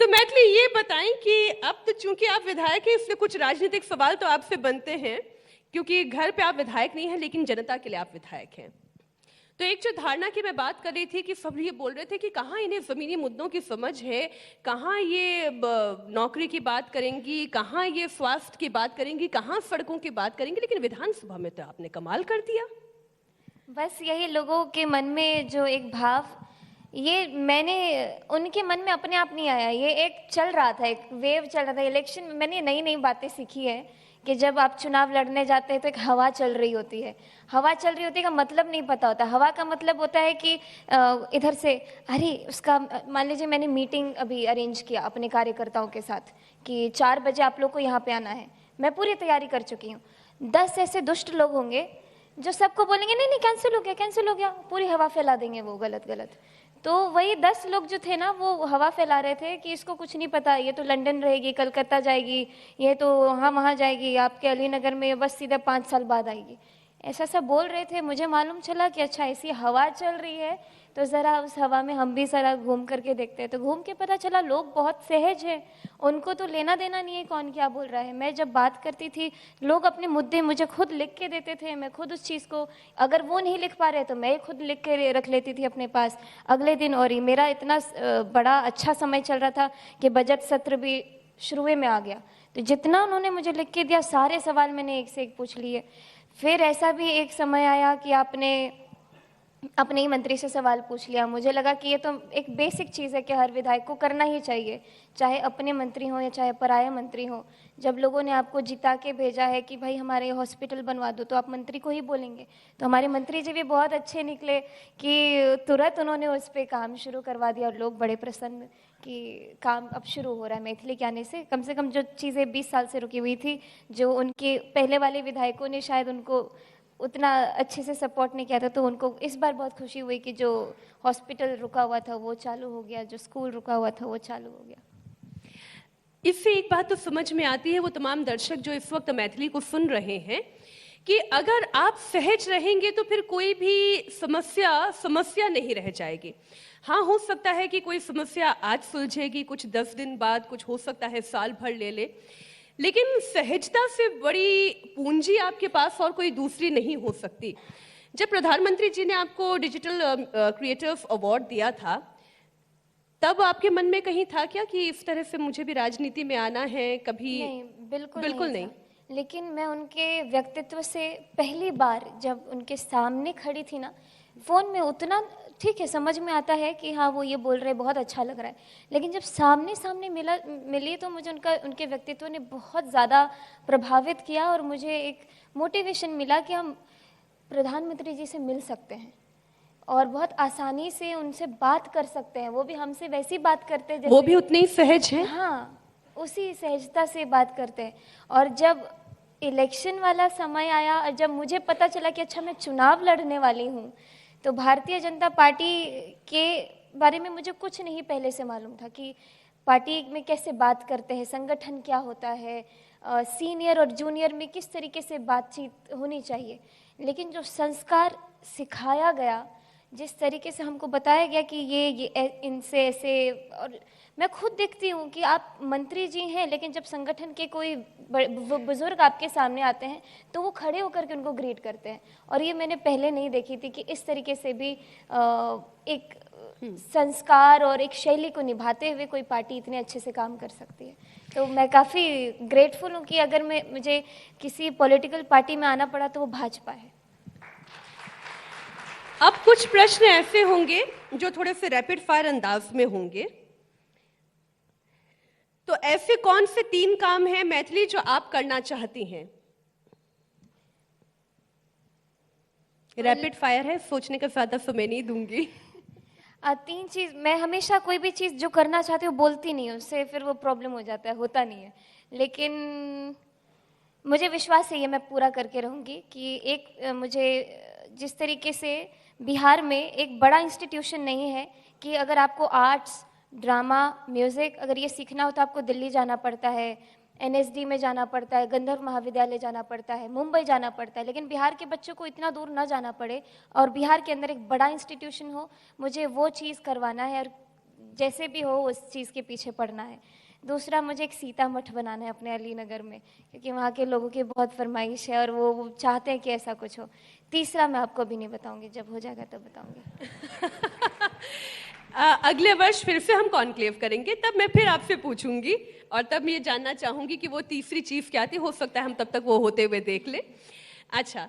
तो मैथिली ये बताएं कि अब तो चूंकि आप विधायक हैं, इसलिए कुछ राजनीतिक सवाल तो आपसे बनते हैं, क्योंकि घर पे आप विधायक नहीं हैं लेकिन जनता के लिए आप विधायक हैं। तो एक जो धारणा की मैं बात कर रही थी कि सब ये बोल रहे थे कि कहाँ इन्हें जमीनी मुद्दों की समझ है, कहाँ ये नौकरी की बात करेंगी, कहाँ ये स्वास्थ्य की बात करेंगी, कहाँ सड़कों की बात करेंगी, लेकिन विधानसभा में तो आपने कमाल कर दिया। बस यही लोगों के मन में जो एक भाव, ये मैंने उनके मन में अपने आप नहीं आया, ये एक चल रहा था, एक वेव चल रहा था इलेक्शन में। मैंने नई नई बातें सीखी है कि जब आप चुनाव लड़ने जाते हैं तो एक हवा चल रही होती है। हवा चल रही होती है का मतलब नहीं पता होता। हवा का मतलब होता है कि इधर से अरे उसका, मान लीजिए मैंने मीटिंग अभी अरेंज किया अपने कार्यकर्ताओं के साथ कि 4 बजे आप लोग को यहाँ पे आना है। मैं पूरी तैयारी कर चुकी हूँ। 10 ऐसे दुष्ट लोग होंगे जो सबको बोलेंगे नहीं नहीं कैंसिल हो गया, कैंसिल हो गया, पूरी हवा फैला देंगे वो गलत गलत। तो वही 10 लोग जो थे ना, वो हवा फैला रहे थे कि इसको कुछ नहीं पता, ये तो लंदन रहेगी, कलकत्ता जाएगी, ये तो वहाँ वहाँ जाएगी, आपके अलीनगर में बस सीधे 5 साल बाद आएगी, ऐसा सब बोल रहे थे। मुझे मालूम चला कि अच्छा ऐसी हवा चल रही है, तो ज़रा उस हवा में हम भी ज़रा घूम करके देखते हैं। तो घूम के पता चला लोग बहुत सहज हैं, उनको तो लेना देना नहीं है कौन क्या बोल रहा है। मैं जब बात करती थी, लोग अपने मुद्दे मुझे खुद लिख के देते थे, मैं खुद उस चीज़ को, अगर वो नहीं लिख पा रहे तो मैं खुद लिख के रख लेती थी अपने पास अगले दिन। और मेरा इतना बड़ा अच्छा समय चल रहा था कि बजट सत्र भी शुरू में आ गया, तो जितना उन्होंने मुझे लिख के दिया सारे सवाल मैंने एक से एक पूछ लिए। फिर ऐसा भी एक समय आया कि आपने अपने ही मंत्री से सवाल पूछ लिया। मुझे लगा कि ये तो एक बेसिक चीज़ है कि हर विधायक को करना ही चाहिए, चाहे अपने मंत्री हो या चाहे पराये मंत्री हो। जब लोगों ने आपको जिता के भेजा है कि भाई हमारे हॉस्पिटल बनवा दो, तो आप मंत्री को ही बोलेंगे। तो हमारे मंत्री जी भी बहुत अच्छे निकले कि तुरंत उन्होंने उस पर काम शुरू करवा दिया और लोग बड़े प्रसन्न कि काम अब शुरू हो रहा है मैथिली के आने से कम जो चीज़ें 20 साल से रुकी हुई थी, जो उनके पहले वाले विधायकों ने शायद उनको उतना अच्छे से सपोर्ट नहीं किया था, तो उनको इस बार बहुत खुशी हुई कि जो हॉस्पिटल रुका हुआ था वो चालू हो गया, जो स्कूल रुका हुआ था वो चालू हो गया। इससे एक बात तो समझ में आती है, वो तमाम दर्शक जो इस वक्त मैथिली को सुन रहे हैं, कि अगर आप सहज रहेंगे तो फिर कोई भी समस्या नहीं रह जाएगी। हाँ, हो सकता है कि कोई समस्या आज सुलझेगी, कुछ 10 दिन बाद, कुछ हो सकता है साल भर ले ले, लेकिन सहजता से बड़ी पूंजी आपके पास और कोई दूसरी नहीं हो सकती। जब प्रधानमंत्री जी ने आपको डिजिटल क्रिएटिव अवार्ड दिया था, तब आपके मन में कहीं था क्या कि इस तरह से मुझे भी राजनीति में आना है? कभी नहीं, बिल्कुल नहीं। लेकिन मैं उनके व्यक्तित्व से पहली बार जब उनके सामने खड़ी थी ना, फ़ोन में उतना ठीक है समझ में आता है कि हाँ वो ये बोल रहे, बहुत अच्छा लग रहा है, लेकिन जब सामने सामने मिली तो मुझे उनके व्यक्तित्व ने बहुत ज़्यादा प्रभावित किया और मुझे एक मोटिवेशन मिला कि हम प्रधानमंत्री जी से मिल सकते हैं और बहुत आसानी से उनसे बात कर सकते हैं। वो भी हमसे वैसी बात करते हैं जैसे वो भी उतने ही सहज हैं। हाँ, उसी सहजता से बात करते हैं। और जब इलेक्शन वाला समय आया और जब मुझे पता चला कि अच्छा मैं चुनाव लड़ने वाली हूँ, तो भारतीय जनता पार्टी के बारे में मुझे कुछ नहीं पहले से मालूम था कि पार्टी में कैसे बात करते हैं, संगठन क्या होता है, सीनियर और जूनियर में किस तरीके से बातचीत होनी चाहिए। लेकिन जो संस्कार सिखाया गया, जिस तरीके से हमको बताया गया कि ये इनसे ऐसे, और मैं खुद देखती हूँ कि आप मंत्री जी हैं लेकिन जब संगठन के कोई बुजुर्ग आपके सामने आते हैं तो वो खड़े होकर के उनको ग्रीट करते हैं। और ये मैंने पहले नहीं देखी थी कि इस तरीके से भी एक संस्कार और एक शैली को निभाते हुए कोई पार्टी इतने अच्छे से काम कर सकती है। तो मैं काफ़ी ग्रेटफुल हूँ कि अगर मुझे किसी पॉलिटिकल पार्टी में आना पड़ा तो वो भाजपा है। अब कुछ प्रश्न ऐसे होंगे जो थोड़े से रैपिड फायर अंदाज में होंगे, तो ऐसे कौन से 3 काम हैं मैथिली जो आप करना चाहती हैं? रैपिड फायर है, सोचने का ज्यादा समय नहीं दूंगी। 3 चीज़, मैं हमेशा कोई भी चीज़ जो करना चाहती हूँ बोलती नहीं हूँ, उससे फिर वो प्रॉब्लम हो जाता है, होता नहीं है। लेकिन मुझे विश्वास है ये मैं पूरा करके रहूँगी कि एक मुझे जिस तरीके से बिहार में एक बड़ा इंस्टीट्यूशन नहीं है कि अगर आपको आर्ट्स, ड्रामा, म्यूज़िक अगर ये सीखना हो तो आपको दिल्ली जाना पड़ता है, एनएसडी में जाना पड़ता है, गंधर्व महाविद्यालय जाना पड़ता है, मुंबई जाना पड़ता है। लेकिन बिहार के बच्चों को इतना दूर ना जाना पड़े और बिहार के अंदर एक बड़ा इंस्टीट्यूशन हो, मुझे वो चीज़ करवाना है। और जैसे भी हो उस चीज़ के पीछे पड़ना है। दूसरा, मुझे एक सीता मठ बनाना है अपने अली नगर में, क्योंकि वहाँ के लोगों की बहुत फरमाइश है और वो चाहते हैं कि ऐसा कुछ हो। तीसरा मैं आपको अभी नहीं बताऊंगी, जब हो जाएगा तब बताऊंगी। अगले वर्ष फिर से हम कॉन्क्लेव करेंगे, तब मैं फिर आपसे पूछूंगी और तब मैं ये जानना चाहूंगी कि वो तीसरी चीज क्या थी। हो सकता है हम तब तक वो होते हुए देख ले। अच्छा,